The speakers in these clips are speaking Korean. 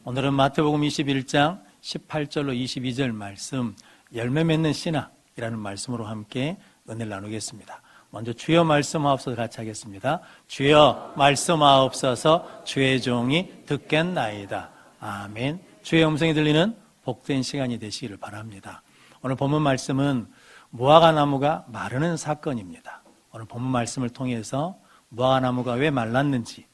오늘은 마태복음 21장 18절로 22절 말씀, 열매 맺는 신학이라는 말씀으로 함께 은혜를 나누겠습니다. 먼저 주여 말씀하옵소서 같이 하겠습니다. 주여 말씀하옵소서, 주의 종이 듣겠나이다. 아멘. 주의 음성이 들리는 복된 시간이 되시기를 바랍니다. 오늘 본문 말씀은 무화과 나무가 마르는 사건입니다. 오늘 본문 말씀을 통해서 무화과 나무가 왜 말랐는지,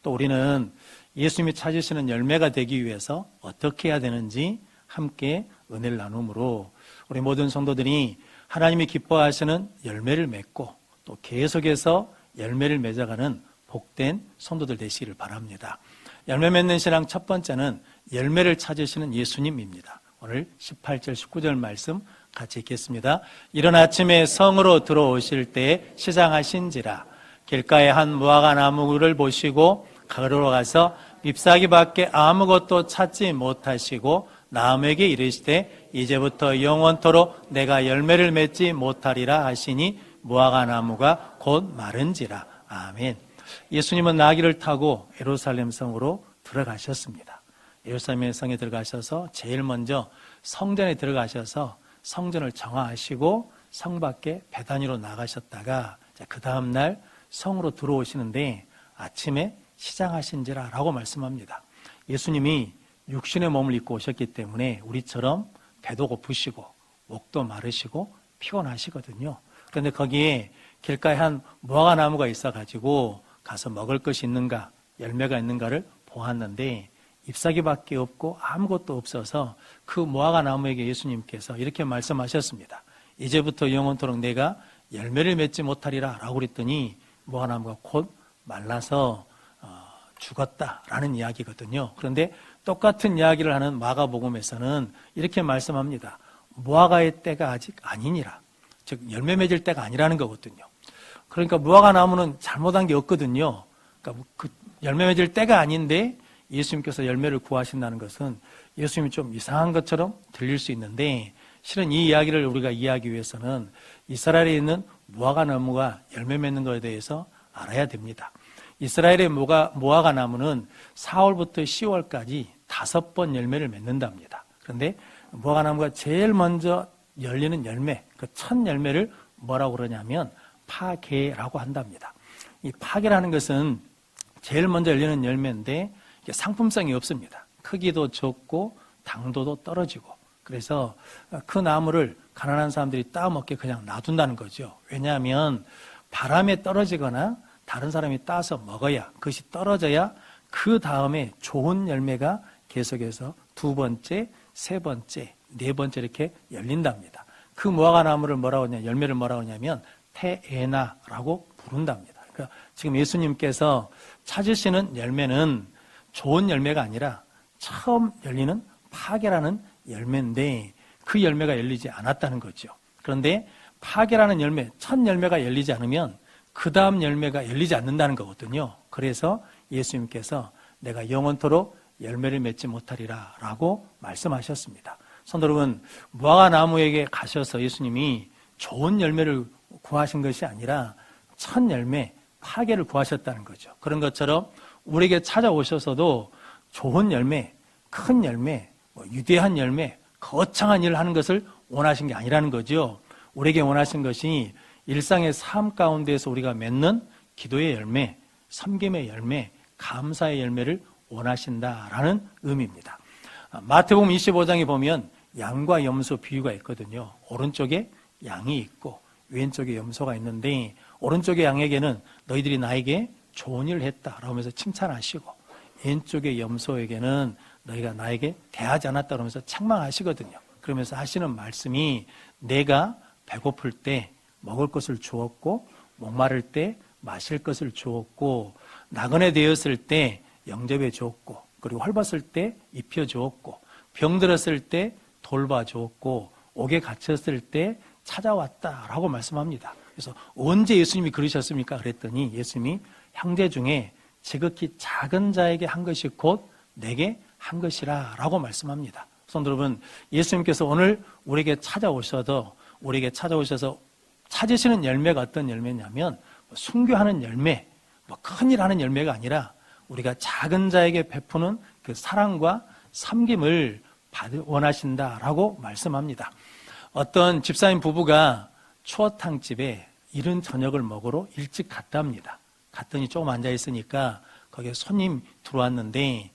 또 우리는 예수님이 찾으시는 열매가 되기 위해서 어떻게 해야 되는지 함께 은혜를 나누므로 우리 모든 성도들이 하나님이 기뻐하시는 열매를 맺고 또 계속해서 열매를 맺어가는 복된 성도들 되시기를 바랍니다. 열매 맺는 신앙 첫 번째는 열매를 찾으시는 예수님입니다. 오늘 18절 19절 말씀 같이 읽겠습니다. 이른 아침에 성으로 들어오실 때 시장하신지라. 길가에 한 무화과 나무를 보시고 걸어가서 잎사귀밖에 아무것도 찾지 못하시고 나무에게 이르시되 이제부터 영원토록 내가 열매를 맺지 못하리라 하시니 무화과 나무가 곧 마른지라. 아멘. 예수님은 나귀를 타고 예루살렘 성으로 들어가셨습니다. 예루살렘 성에 들어가셔서 제일 먼저 성전에 들어가셔서 성전을 정화하시고 성 밖에 베다니로 나가셨다가 그 다음날 성으로 들어오시는데 아침에 시장하신지라 라고 말씀합니다. 예수님이 육신의 몸을 입고 오셨기 때문에 우리처럼 배도 고프시고 목도 마르시고 피곤하시거든요. 그런데 거기에 길가에 한 무화과 나무가 있어가지고 가서 먹을 것이 있는가, 열매가 있는가를 보았는데 잎사귀밖에 없고 아무것도 없어서 그 무화과 나무에게 예수님께서 이렇게 말씀하셨습니다. 이제부터 영원토록 내가 열매를 맺지 못하리라 라고 그랬더니 무화과 나무가 곧 말라서 죽었다라는 이야기거든요. 그런데 똑같은 이야기를 하는 마가복음에서는 이렇게 말씀합니다. 무화과의 때가 아직 아니니라. 즉 열매 맺을 때가 아니라는 거거든요. 그러니까 무화과 나무는 잘못한 게 없거든요. 그러니까 그 열매 맺을 때가 아닌데 예수님께서 열매를 구하신다는 것은 예수님이 좀 이상한 것처럼 들릴 수 있는데 실은 이 이야기를 우리가 이해하기 위해서는 이스라엘에 있는 무화과 나무가 열매 맺는 것에 대해서 알아야 됩니다. 이스라엘의 무화과 나무는 4월부터 10월까지 5번 열매를 맺는답니다. 그런데 무화과 나무가 제일 먼저 열리는 열매, 그 첫 열매를 뭐라고 그러냐면 파게라고 한답니다. 이 파게라는 것은 제일 먼저 열리는 열매인데 상품성이 없습니다. 크기도 적고 당도도 떨어지고, 그래서 그 나무를 가난한 사람들이 따먹게 그냥 놔둔다는 거죠. 왜냐하면 바람에 떨어지거나 다른 사람이 따서 먹어야, 그것이 떨어져야 그 다음에 좋은 열매가 계속해서 두 번째, 세 번째, 네 번째 이렇게 열린답니다. 그 무화과 나무를 뭐라고 하냐, 열매를 뭐라고 하냐면 테에나라고 부른답니다. 그러니까 지금 예수님께서 찾으시는 열매는 좋은 열매가 아니라 처음 열리는 파게라는 열매인데 그 열매가 열리지 않았다는 거죠. 그런데 파게라는 열매, 첫 열매가 열리지 않으면 그 다음 열매가 열리지 않는다는 거거든요. 그래서 예수님께서 내가 영원토록 열매를 맺지 못하리라 라고 말씀하셨습니다. 성도 여러분, 무화과 나무에게 가셔서 예수님이 좋은 열매를 구하신 것이 아니라 첫 열매, 파게를 구하셨다는 거죠. 그런 것처럼 우리에게 찾아오셔서도 좋은 열매, 큰 열매, 유대한 열매, 거창한 일을 하는 것을 원하신 게 아니라는 거죠. 우리에게 원하신 것이 일상의 삶 가운데에서 우리가 맺는 기도의 열매, 섬김의 열매, 감사의 열매를 원하신다라는 의미입니다. 마태복음 25장에 보면 양과 염소 비유가 있거든요. 오른쪽에 양이 있고 왼쪽에 염소가 있는데 오른쪽의 양에게는 너희들이 나에게 좋은 일을 했다라고 하면서 칭찬하시고 왼쪽의 염소에게는 너희가 나에게 대하지 않았다 그러면서 책망하시거든요. 그러면서 하시는 말씀이 내가 배고플 때 먹을 것을 주었고 목마를 때 마실 것을 주었고 나그네 되었을 때 영접해 주었고 그리고 헐벗을 때 입혀 주었고 병들었을 때 돌봐 주었고 옥에 갇혔을 때 찾아왔다라고 말씀합니다. 그래서 언제 예수님이 그러셨습니까? 그랬더니 예수님이 형제 중에 지극히 작은 자에게 한 것이 곧 내게 한 것이라 라고 말씀합니다. 성도 여러분, 예수님께서 오늘 우리에게 찾아오셔서 찾으시는 열매가 어떤 열매냐면 순교하는 열매, 큰일 하는 열매가 아니라 우리가 작은 자에게 베푸는 그 사랑과 섬김을 원하신다라고 말씀합니다. 어떤 집사님 부부가 추어탕집에 이른 저녁을 먹으러 일찍 갔답니다. 갔더니 조금 앉아있으니까 거기에 손님 들어왔는데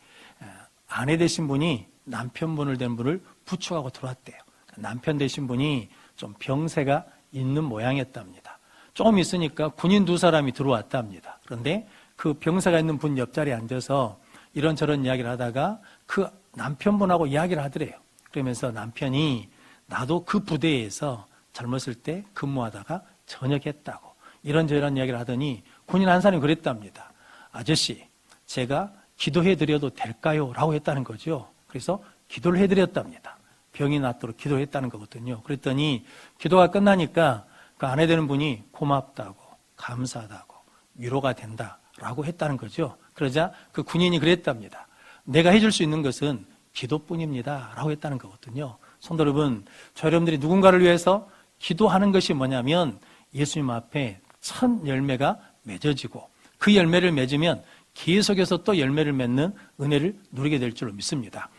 아내 되신 분이 남편분을 된 분을 부축하고 들어왔대요. 남편 되신 분이 좀 병세가 있는 모양이었답니다. 조금 있으니까 군인 두 사람이 들어왔답니다. 그런데 그 병세가 있는 분 옆자리에 앉아서 이런저런 이야기를 하다가 그 남편분하고 이야기를 하더래요. 그러면서 남편이 나도 그 부대에서 젊었을 때 근무하다가 전역했다고 이런저런 이야기를 하더니 군인 한 사람이 그랬답니다. 아저씨, 제가 기도해드려도 될까요? 라고 했다는 거죠. 그래서 기도를 해드렸답니다. 병이 낫도록 기도했다는 거거든요. 그랬더니 기도가 끝나니까 그 아내 되는 분이 고맙다고 감사하다고 위로가 된다라고 했다는 거죠. 그러자 그 군인이 그랬답니다. 내가 해줄 수 있는 것은 기도뿐입니다 라고 했다는 거거든요. 성도 여러분, 저 여러분들이 누군가를 위해서 기도하는 것이 뭐냐면 예수님 앞에 첫 열매가 맺어지고 그 열매를 맺으면 계속해서 또 열매를 맺는 은혜를 누리게 될 줄로 믿습니다.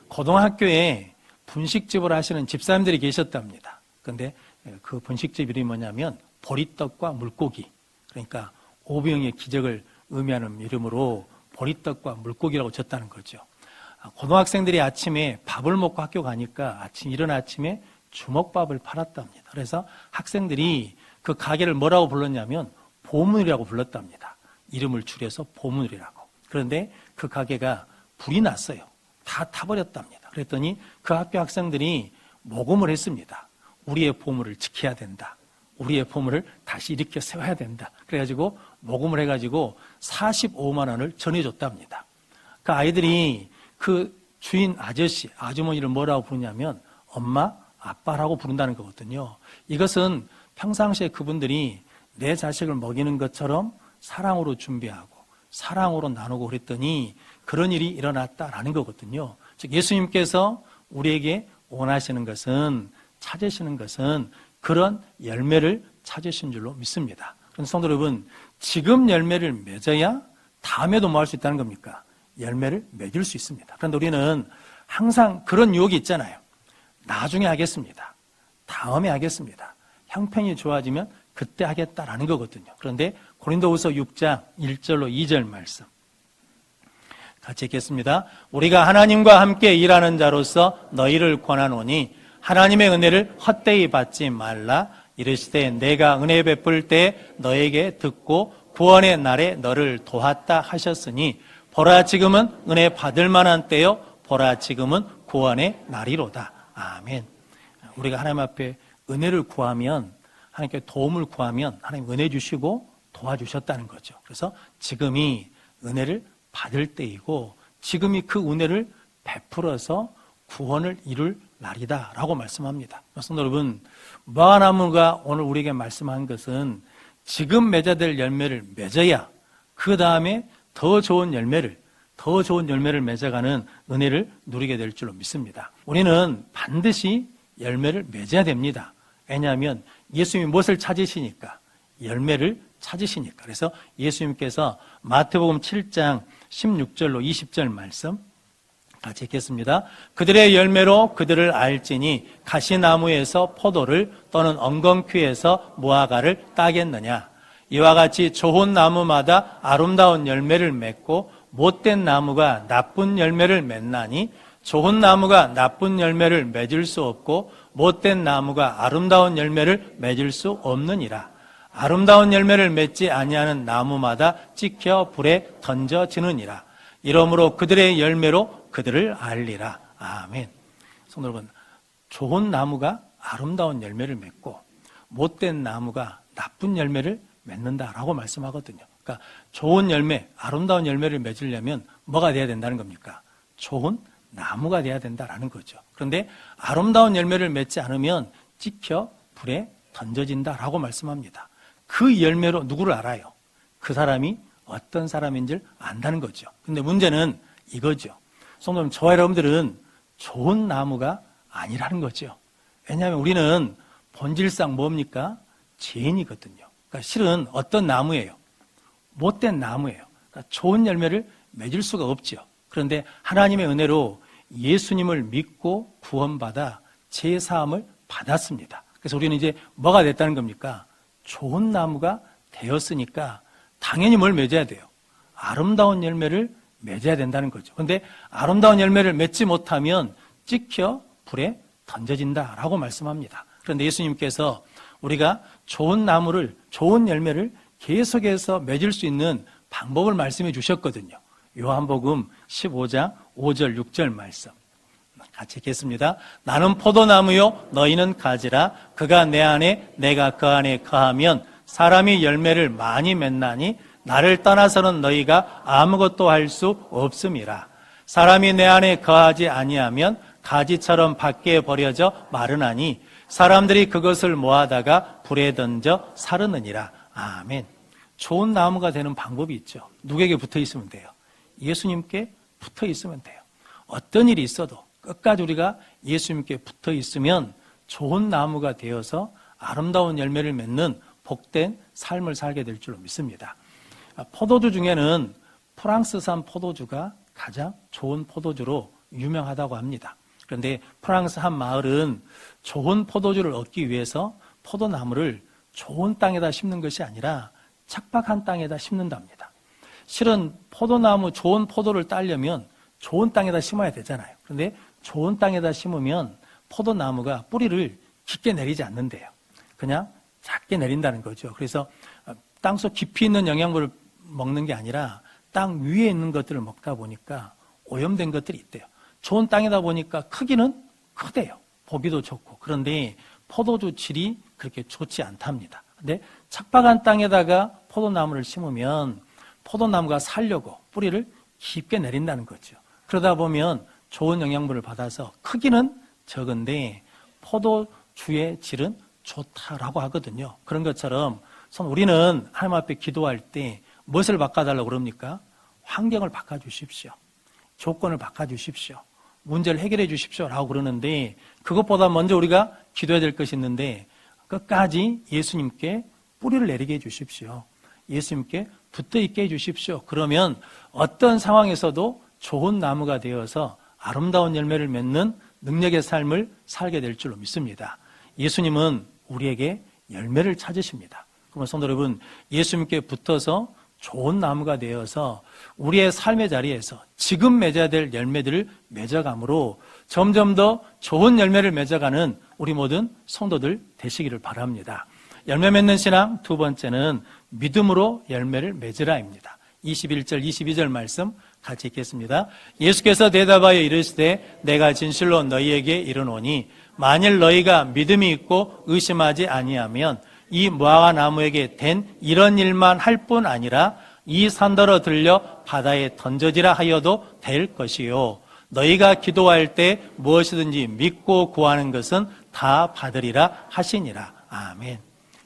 고등학교에 분식집을 하시는 집사님들이 계셨답니다. 그런데 그 분식집 이름이 뭐냐면 보리떡과 물고기, 그러니까 오병이의 기적을 의미하는 이름으로 보리떡과 물고기라고 졌다는 거죠. 고등학생들이 아침에 밥을 먹고 학교 가니까 이른 아침에 주먹밥을 팔았답니다. 그래서 학생들이 그 가게를 뭐라고 불렀냐면 보문이라고 불렀답니다. 이름을 줄여서 보문이라고. 그런데 그 가게가 불이 났어요. 다 타버렸답니다. 그랬더니 그 학교 학생들이 모금을 했습니다. 우리의 보물을 지켜야 된다. 우리의 보물을 다시 일으켜 세워야 된다. 그래가지고 모금을 해가지고 45만 원을 전해줬답니다. 그 아이들이 그 주인 아저씨, 아주머니를 뭐라고 부르냐면 엄마, 아빠라고 부른다는 거거든요. 이것은 평상시에 그분들이 내 자식을 먹이는 것처럼 사랑으로 준비하고 사랑으로 나누고 그랬더니 그런 일이 일어났다라는 거거든요. 즉 예수님께서 우리에게 원하시는 것은, 찾으시는 것은 그런 열매를 찾으신 줄로 믿습니다. 그런데 성도 여러분, 지금 열매를 맺어야 다음에도 뭐 할 수 있다는 겁니까? 열매를 맺을 수 있습니다. 그런데 우리는 항상 그런 유혹이 있잖아요. 나중에 하겠습니다. 다음에 하겠습니다. 형편이 좋아지면 그때 하겠다라는 거거든요. 그런데 고린도후서 6장 1절로 2절 말씀 같이 읽겠습니다. 우리가 하나님과 함께 일하는 자로서 너희를 권하노니 하나님의 은혜를 헛되이 받지 말라. 이르시되 내가 은혜 베풀 때 너에게 듣고 구원의 날에 너를 도왔다 하셨으니 보라 지금은 은혜 받을 만한 때요 보라 지금은 구원의 날이로다. 아멘. 우리가 하나님 앞에 은혜를 구하면, 하나님께 도움을 구하면 하나님 은혜 주시고 도와주셨다는 거죠. 그래서 지금이 은혜를 받을 때이고 지금이 그 은혜를 베풀어서 구원을 이룰 날이다 라고 말씀합니다. 성도 여러분, 무화과나무가 오늘 우리에게 말씀한 것은 지금 맺어야 될 열매를 맺어야 그 다음에 더 좋은 열매를 맺어가는 은혜를 누리게 될 줄로 믿습니다. 우리는 반드시 열매를 맺어야 됩니다. 왜냐하면 예수님이 무엇을 찾으시니까? 열매를 찾으시니까. 그래서 예수님께서 마태복음 7장 16절로 20절 말씀 같이 읽겠습니다. 그들의 열매로 그들을 알지니 가시나무에서 포도를 또는 엉겅퀴에서 무화과를 따겠느냐. 이와 같이 좋은 나무마다 아름다운 열매를 맺고 못된 나무가 나쁜 열매를 맺나니 좋은 나무가 나쁜 열매를 맺을 수 없고 못된 나무가 아름다운 열매를 맺을 수 없느니라. 아름다운 열매를 맺지 아니하는 나무마다 찍혀 불에 던져지느니라. 이러므로 그들의 열매로 그들을 알리라. 아멘. 성도 여러분, 좋은 나무가 아름다운 열매를 맺고 못된 나무가 나쁜 열매를 맺는다라고 말씀하거든요. 그러니까 좋은 열매, 아름다운 열매를 맺으려면 뭐가 돼야 된다는 겁니까? 좋은 나무가 돼야 된다라는 거죠. 그런데 아름다운 열매를 맺지 않으면 찍혀 불에 던져진다라고 말씀합니다. 그 열매로 누구를 알아요? 그 사람이 어떤 사람인지를 안다는 거죠. 근데 문제는 이거죠. 성도 여러분, 저와 여러분들은 좋은 나무가 아니라는 거죠. 왜냐하면 우리는 본질상 뭡니까? 죄인이거든요. 그러니까 실은 어떤 나무예요? 못된 나무예요. 그러니까 좋은 열매를 맺을 수가 없죠. 그런데 하나님의 은혜로 예수님을 믿고 구원받아 제사함을 받았습니다. 그래서 우리는 이제 뭐가 됐다는 겁니까? 좋은 나무가 되었으니까 당연히 뭘 맺어야 돼요? 아름다운 열매를 맺어야 된다는 거죠. 그런데 아름다운 열매를 맺지 못하면 찍혀 불에 던져진다라고 말씀합니다. 그런데 예수님께서 우리가 좋은 나무를, 좋은 열매를 계속해서 맺을 수 있는 방법을 말씀해 주셨거든요. 요한복음 15장 5절 6절 말씀 같이 읽겠습니다. 나는 포도나무요 너희는 가지라. 그가 내 안에 내가 그 안에 거하면 사람이 열매를 많이 맺나니 나를 떠나서는 너희가 아무것도 할 수 없음이라. 사람이 내 안에 거하지 아니하면 가지처럼 밖에 버려져 마르나니 사람들이 그것을 모아다가 불에 던져 사르느니라. 아멘. 좋은 나무가 되는 방법이 있죠. 누구에게 붙어 있으면 돼요? 예수님께 붙어 있으면 돼요. 어떤 일이 있어도 끝까지 우리가 예수님께 붙어 있으면 좋은 나무가 되어서 아름다운 열매를 맺는 복된 삶을 살게 될 줄로 믿습니다. 포도주 중에는 프랑스산 포도주가 가장 좋은 포도주로 유명하다고 합니다. 그런데 프랑스 한 마을은 좋은 포도주를 얻기 위해서 포도나무를 좋은 땅에다 심는 것이 아니라 척박한 땅에다 심는답니다. 실은 포도나무 좋은 포도를 따려면 좋은 땅에다 심어야 되잖아요. 그런데 좋은 땅에다 심으면 포도나무가 뿌리를 깊게 내리지 않는데요. 그냥 작게 내린다는 거죠. 그래서 땅속 깊이 있는 영양분을 먹는 게 아니라 땅 위에 있는 것들을 먹다 보니까 오염된 것들이 있대요. 좋은 땅에다 보니까 크기는 크대요. 보기도 좋고. 그런데 포도주 질이 그렇게 좋지 않답니다. 근데 척박한 땅에다가 포도나무를 심으면 포도나무가 살려고 뿌리를 깊게 내린다는 거죠. 그러다 보면 좋은 영양분을 받아서 크기는 적은데 포도주의 질은 좋다라고 하거든요. 그런 것처럼 우리는 하나님 앞에 기도할 때 무엇을 바꿔달라고 그럽니까? 환경을 바꿔주십시오. 조건을 바꿔주십시오. 문제를 해결해 주십시오 라고 그러는데 그것보다 먼저 우리가 기도해야 될 것이 있는데 끝까지 예수님께 뿌리를 내리게 해 주십시오. 예수님께 붙어 있게 해 주십시오. 그러면 어떤 상황에서도 좋은 나무가 되어서 아름다운 열매를 맺는 능력의 삶을 살게 될 줄로 믿습니다. 예수님은 우리에게 열매를 찾으십니다. 그러면 성도 여러분, 예수님께 붙어서 좋은 나무가 되어서 우리의 삶의 자리에서 지금 맺어야 될 열매들을 맺어감으로 점점 더 좋은 열매를 맺어가는 우리 모든 성도들 되시기를 바랍니다. 열매 맺는 신앙 두 번째는 믿음으로 열매를 맺으라입니다. 21절 22절 말씀 같이 읽겠습니다. 예수께서 대답하여 이르시되 내가 진실로 너희에게 이르노니 만일 너희가 믿음이 있고 의심하지 아니하면 이 무화과 나무에게 된 이런 일만 할 뿐 아니라 이 산더러 들려 바다에 던져지라 하여도 될 것이요. 너희가 기도할 때 무엇이든지 믿고 구하는 것은 다 받으리라 하시니라. 아멘.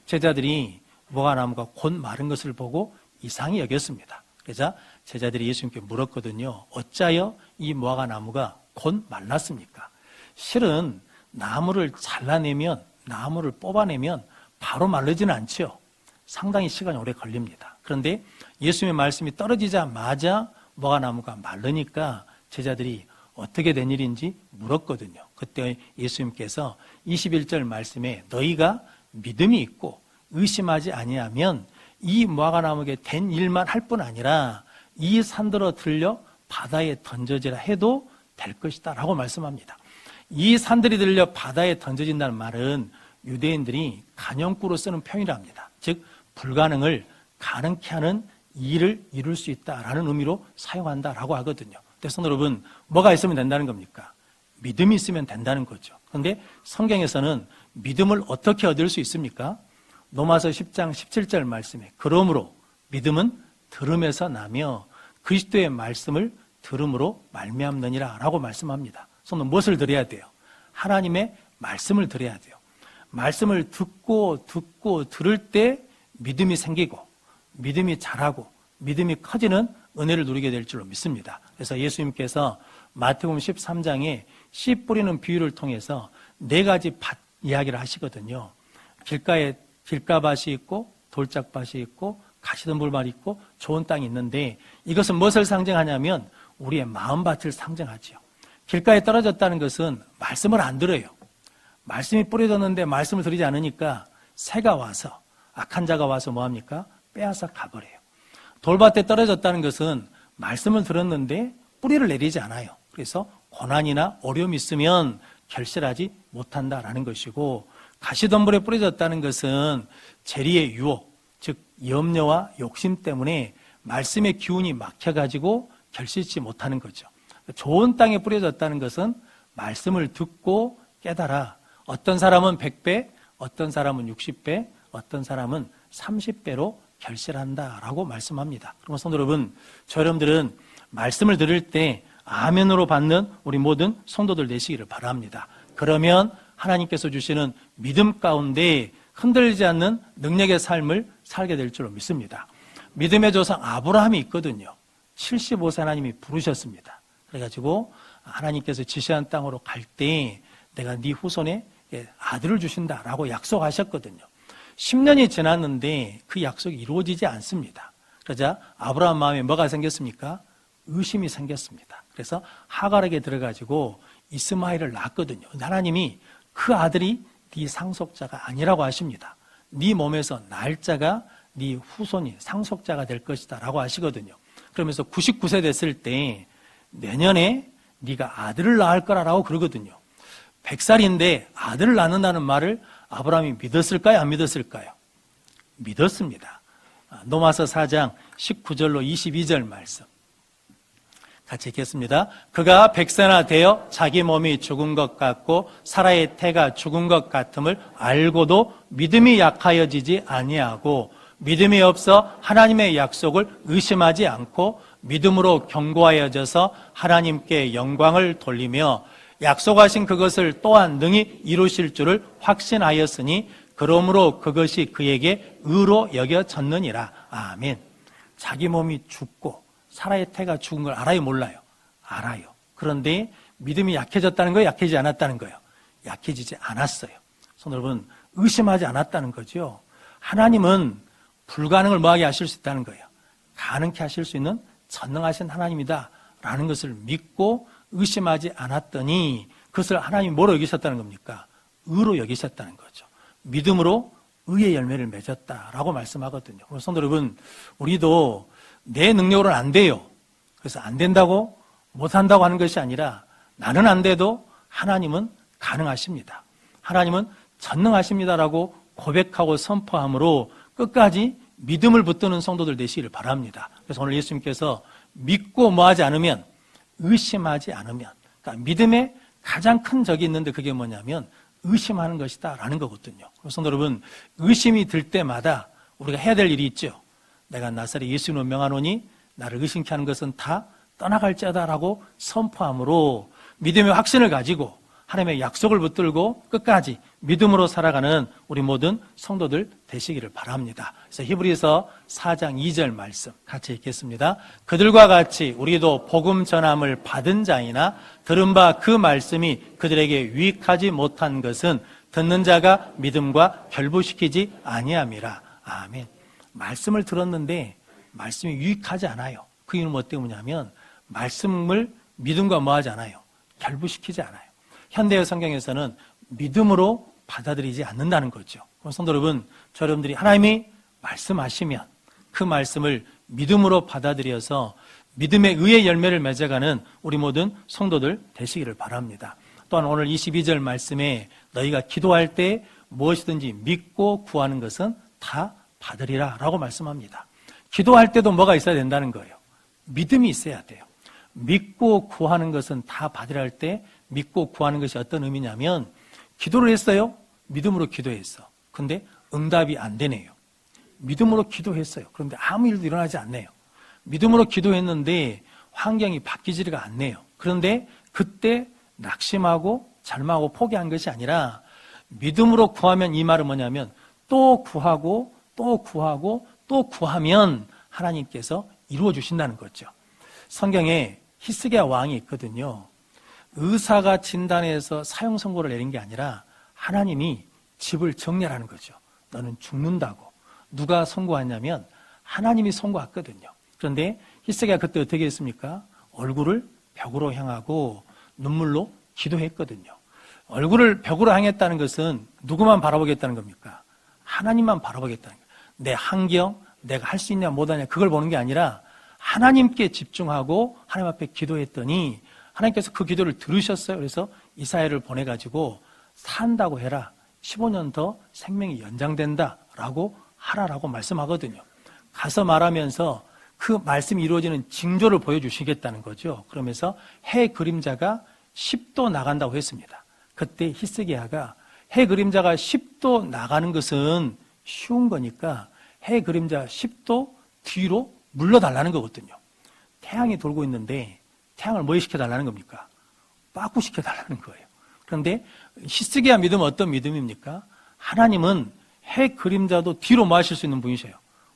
제자들이 무화과 나무가 곧 마른 것을 보고 이상히 여겼습니다. 그래서 제자들이 예수님께 물었거든요. 어찌하여 이 무화과 나무가 곧 말랐습니까? 실은 나무를 잘라내면, 나무를 뽑아내면 바로 마르지는 않죠. 상당히 시간이 오래 걸립니다. 그런데 예수님의 말씀이 떨어지자마자 무화과 나무가 마르니까 제자들이 어떻게 된 일인지 물었거든요. 그때 예수님께서 21절 말씀에 너희가 믿음이 있고 의심하지 아니하면 이 무화과 나무에게 된 일만 할 뿐 아니라 이 산더러 들려 바다에 던져지라 해도 될 것이다 라고 말씀합니다. 이 산들이 들려 바다에 던져진다는 말은 유대인들이 간용구로 쓰는 표현이랍니다. 즉 불가능을 가능케 하는 일을 이룰 수 있다라는 의미로 사용한다라고 하거든요. 그래서 여러분 뭐가 있으면 된다는 겁니까? 믿음이 있으면 된다는 거죠. 그런데 성경에서는 믿음을 어떻게 얻을 수 있습니까? 로마서 10장 17절 말씀에 그러므로 믿음은 들음에서 나며 그리스도의 말씀을 들음으로 말미암느니라 라고 말씀합니다. 그래서 무엇을 들어야 돼요? 하나님의 말씀을 들어야 돼요. 말씀을 듣고 들을 때 믿음이 생기고 믿음이 자라고 믿음이 커지는 은혜를 누리게 될 줄로 믿습니다. 그래서 예수님께서 마태복음 13장에 씨 뿌리는 비유를 통해서 4가지 밭 이야기를 하시거든요. 길가에 길가밭이 있고 돌짝밭이 있고 가시덤불밭이 있고 좋은 땅이 있는데 이것은 무엇을 상징하냐면 우리의 마음밭을 상징하지요. 길가에 떨어졌다는 것은 말씀을 안 들어요. 말씀이 뿌려졌는데 말씀을 들이지 않으니까 새가 와서, 악한 자가 와서 뭐합니까? 빼앗아 가버려요. 돌밭에 떨어졌다는 것은 말씀을 들었는데 뿌리를 내리지 않아요. 그래서 고난이나 어려움이 있으면 결실하지 못한다라는 것이고, 가시덤불에 뿌려졌다는 것은 재리의 유혹, 즉 염려와 욕심 때문에 말씀의 기운이 막혀가지고 결실치 못하는 거죠. 좋은 땅에 뿌려졌다는 것은 말씀을 듣고 깨달아 어떤 사람은 100배, 어떤 사람은 60배, 어떤 사람은 30배로 결실한다라고 말씀합니다. 그러면 성도 여러분, 저 여러분들은 말씀을 들을 때 아멘으로 받는 우리 모든 성도들 되시기를 바랍니다. 그러면 하나님께서 주시는 믿음 가운데 흔들리지 않는 능력의 삶을 살게 될 줄로 믿습니다. 믿음의 조상 아브라함이 있거든요. 75세 하나님이 부르셨습니다. 그래가지고 하나님께서 지시한 땅으로 갈 때 내가 네 후손에 아들을 주신다라고 약속하셨거든요. 10년이 지났는데 그 약속이 이루어지지 않습니다. 그러자 아브라함 마음에 뭐가 생겼습니까? 의심이 생겼습니다. 그래서 하갈에게 들어가지고 이스마엘을 낳았거든요. 하나님이 그 아들이 네 상속자가 아니라고 하십니다. 네 몸에서 날 자가 네 후손이 상속자가 될 것이다 라고 하시거든요. 그러면서 99세 됐을 때 내년에 네가 아들을 낳을 거라고 그러거든요. 100살인데 아들을 낳는다는 말을 아브라함이 믿었을까요? 안 믿었을까요? 믿었습니다. 로마서 4장 19절로 22절 말씀 같이 읽겠습니다. 그가 100세나 되어 자기 몸이 죽은 것 같고 사라의 태가 죽은 것 같음을 알고도 믿음이 약하여지지 아니하고 믿음이 없어 하나님의 약속을 의심하지 않고 믿음으로 견고하여져서 하나님께 영광을 돌리며 약속하신 그것을 또한 능히 이루실 줄을 확신하였으니 그러므로 그것이 그에게 의로 여겨졌느니라. 아멘. 자기 몸이 죽고 사라의 태가 죽은 걸 알아요, 몰라요? 알아요. 그런데 믿음이 약해졌다는 거예요, 약해지지 않았다는 거예요? 약해지지 않았어요. 성도 여러분, 의심하지 않았다는 거죠. 하나님은 불가능을 뭐하게 하실 수 있다는 거예요. 가능케 하실 수 있는 전능하신 하나님이다 라는 것을 믿고 의심하지 않았더니 그것을 하나님이 뭐로 여기셨다는 겁니까? 의로 여기셨다는 거죠. 믿음으로 의의 열매를 맺었다라고 말씀하거든요. 성도 여러분, 우리도 내 능력으로는 안 돼요. 그래서 안 된다고 못한다고 하는 것이 아니라 나는 안 돼도 하나님은 가능하십니다. 하나님은 전능하십니다라고 고백하고 선포함으로 끝까지 믿음을 붙드는 성도들 되시기를 바랍니다. 그래서 오늘 예수님께서 믿고 뭐하지 않으면, 의심하지 않으면, 그러니까 믿음에 가장 큰 적이 있는데 그게 뭐냐면 의심하는 것이다 라는 거거든요. 성도 여러분, 의심이 들 때마다 우리가 해야 될 일이 있죠. 내가 나사렛 예수님을 명하노니 나를 의심케 하는 것은 다 떠나갈지어다 라고 선포함으로 믿음의 확신을 가지고 하나님의 약속을 붙들고 끝까지 믿음으로 살아가는 우리 모든 성도들 되시기를 바랍니다. 그래서 히브리서 4장 2절 말씀 같이 읽겠습니다. 그들과 같이 우리도 복음 전함을 받은 자이나 들은 바 그 말씀이 그들에게 유익하지 못한 것은 듣는 자가 믿음과 결부시키지 아니함이라. 아멘. 말씀을 들었는데 말씀이 유익하지 않아요. 그 이유는 뭐 때문이냐면 말씀을 믿음과 뭐하지 않아요? 결부시키지 않아요. 현대의 성경에서는 믿음으로 받아들이지 않는다는 거죠. 그럼 성도 여러분, 저 여러분들이 하나님이 말씀하시면 그 말씀을 믿음으로 받아들여서 믿음의 의의 열매를 맺어가는 우리 모든 성도들 되시기를 바랍니다. 또한 오늘 22절 말씀에 너희가 기도할 때 무엇이든지 믿고 구하는 것은 다 받으리라 라고 말씀합니다. 기도할 때도 뭐가 있어야 된다는 거예요? 믿음이 있어야 돼요. 믿고 구하는 것은 다 받으라 할 때 믿고 구하는 것이 어떤 의미냐면 기도를 했어요. 믿음으로 기도했어. 근데 응답이 안 되네요. 믿음으로 기도했어요. 그런데 아무 일도 일어나지 않네요. 믿음으로 기도했는데 환경이 바뀌지가 않네요. 그런데 그때 낙심하고 절망하고 포기한 것이 아니라 믿음으로 구하면 이 말은 뭐냐면 또 구하고 또 구하고 또 구하면 하나님께서 이루어 주신다는 거죠. 성경에 히스기야 왕이 있거든요. 의사가 진단해서 사형 선고를 내린 게 아니라 하나님이 집을 정리하라는 거죠. 너는 죽는다고. 누가 선고했냐면 하나님이 선고했거든요. 그런데 히스기야 그때 어떻게 했습니까? 얼굴을 벽으로 향하고 눈물로 기도했거든요. 얼굴을 벽으로 향했다는 것은 누구만 바라보겠다는 겁니까? 하나님만 바라보겠다는 거예요. 내 환경, 내가 할 수 있냐 못하냐 그걸 보는 게 아니라 하나님께 집중하고 하나님 앞에 기도했더니 하나님께서 그 기도를 들으셨어요. 그래서 이사야를 보내가지고 산다고 해라. 15년 더 생명이 연장된다라고 하라라고 말씀하거든요. 가서 말하면서 그 말씀이 이루어지는 징조를 보여주시겠다는 거죠. 그러면서 해 그림자가 10도 나간다고 했습니다. 그때 히스기야가 해 그림자가 10도 나가는 것은 쉬운 거니까 해 그림자 10도 뒤로 물러달라는 거거든요. 태양이 돌고 있는데 태양을 뭐 시켜달라는 겁니까? 빠꾸 시켜달라는 거예요. 그런데 히스기야 믿음은 어떤 믿음입니까? 하나님은 해 그림자도 뒤로 마실 수 있는 분이세요.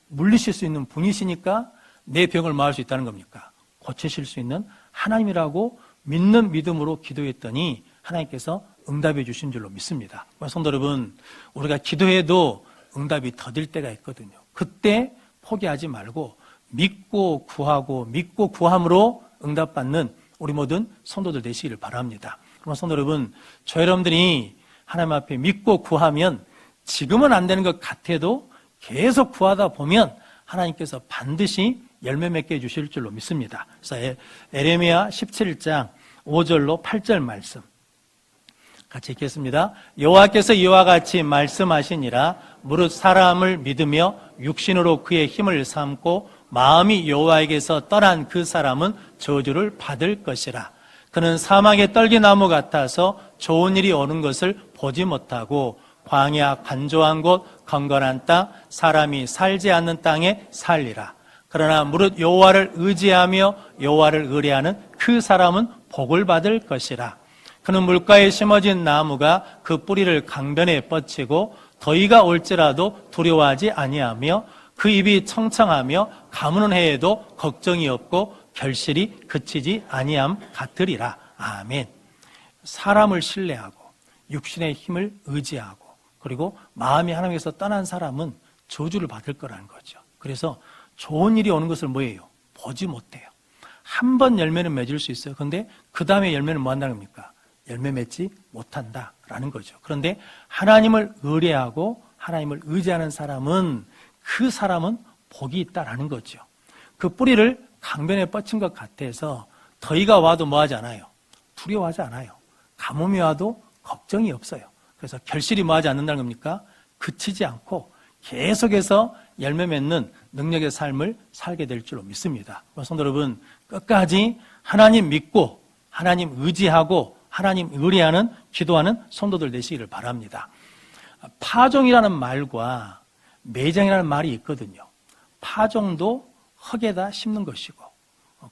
물리실 수 있는 분이시니까 내 병을 마을 수 있다는 겁니까? 고치실 수 있는 하나님이라고 믿는 믿음으로 기도했더니 하나님께서 응답해 주신 줄로 믿습니다. 성도 여러분, 우리가 기도해도 응답이 더딜 때가 있거든요. 그때 포기하지 말고 믿고 구하고 믿고 구함으로 응답받는 우리 모든 성도들 되시기를 바랍니다. 그럼 성도 여러분, 저 여러분들이 하나님 앞에 믿고 구하면 지금은 안 되는 것 같아도 계속 구하다 보면 하나님께서 반드시 열매 맺게 해주실 줄로 믿습니다. 그래서 에레미야 17장 5절로 8절 말씀 같이 읽겠습니다. 여호와께서 이와 같이 말씀하시니라. 무릇 사람을 믿으며 육신으로 그의 힘을 삼고 마음이 여호와에게서 떠난 그 사람은 저주를 받을 것이라. 그는 사막의 떨기나무 같아서 좋은 일이 오는 것을 보지 못하고 광야 간조한 곳 건건한 땅 사람이 살지 않는 땅에 살리라. 그러나 무릇 여호와를 의지하며 여호와를 의뢰하는 그 사람은 복을 받을 것이라. 그는 물가에 심어진 나무가 그 뿌리를 강변에 뻗치고 더위가 올지라도 두려워하지 아니하며 그 입이 청청하며 가무는 해에도 걱정이 없고 결실이 그치지 아니함 같으리라. 아멘. 사람을 신뢰하고 육신의 힘을 의지하고 그리고 마음이 하나님께서 떠난 사람은 저주를 받을 거라는 거죠. 그래서 좋은 일이 오는 것을 뭐예요? 보지 못해요. 한 번 열매는 맺을 수 있어요. 그런데 그 다음에 열매는 뭐 한다는 겁니까? 열매 맺지 못한다라는 거죠. 그런데 하나님을 의뢰하고 하나님을 의지하는 사람은 그 사람은 복이 있다라는 거죠. 그 뿌리를 강변에 뻗친 것 같아서 더위가 와도 뭐하지 않아요? 두려워하지 않아요. 가뭄이 와도 걱정이 없어요. 그래서 결실이 뭐하지 않는다는 겁니까? 그치지 않고 계속해서 열매 맺는 능력의 삶을 살게 될 줄로 믿습니다. 성도 여러분, 끝까지 하나님 믿고 하나님 의지하고 하나님 의뢰하는 기도하는 성도들 되시기를 바랍니다. 파종이라는 말과 매장이라는 말이 있거든요. 파종도 흙에다 심는 것이고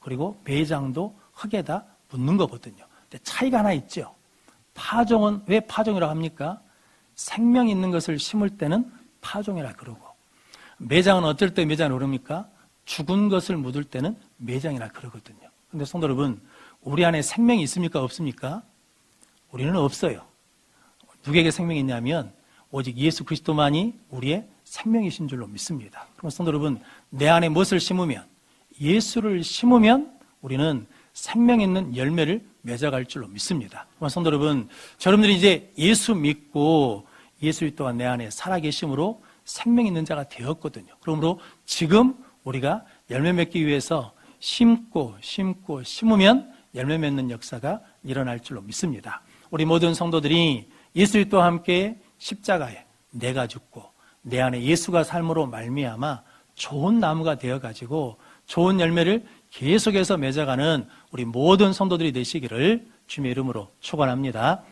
그리고 매장도 흙에다 묻는 거거든요. 근데 차이가 하나 있죠. 파종은 왜 파종이라고 합니까? 생명 있는 것을 심을 때는 파종이라 그러고 매장은 어떨 때 매장을 그럽니까? 죽은 것을 묻을 때는 매장이라 그러거든요. 그런데 성도 여러분, 우리 안에 생명이 있습니까? 없습니까? 우리는 없어요. 누구에게 생명이 있냐면 오직 예수 그리스도만이 우리의 생명이신 줄로 믿습니다. 그럼 성도 여러분, 내 안에 무엇을 심으면? 예수를 심으면 우리는 생명 있는 열매를 맺어갈 줄로 믿습니다. 그럼 성도 여러분, 여러분들이 이제 예수 믿고 예수 그리스도가 내 안에 살아계심으로 생명 있는 자가 되었거든요. 그러므로 지금 우리가 열매 맺기 위해서 심고 심으면 열매 맺는 역사가 일어날 줄로 믿습니다. 우리 모든 성도들이 예수 그리스도와 함께 십자가에 내가 죽고 내 안에 예수가 삶으로 말미암아 좋은 나무가 되어가지고 좋은 열매를 계속해서 맺어가는 우리 모든 성도들이 되시기를 주님의 이름으로 축원합니다.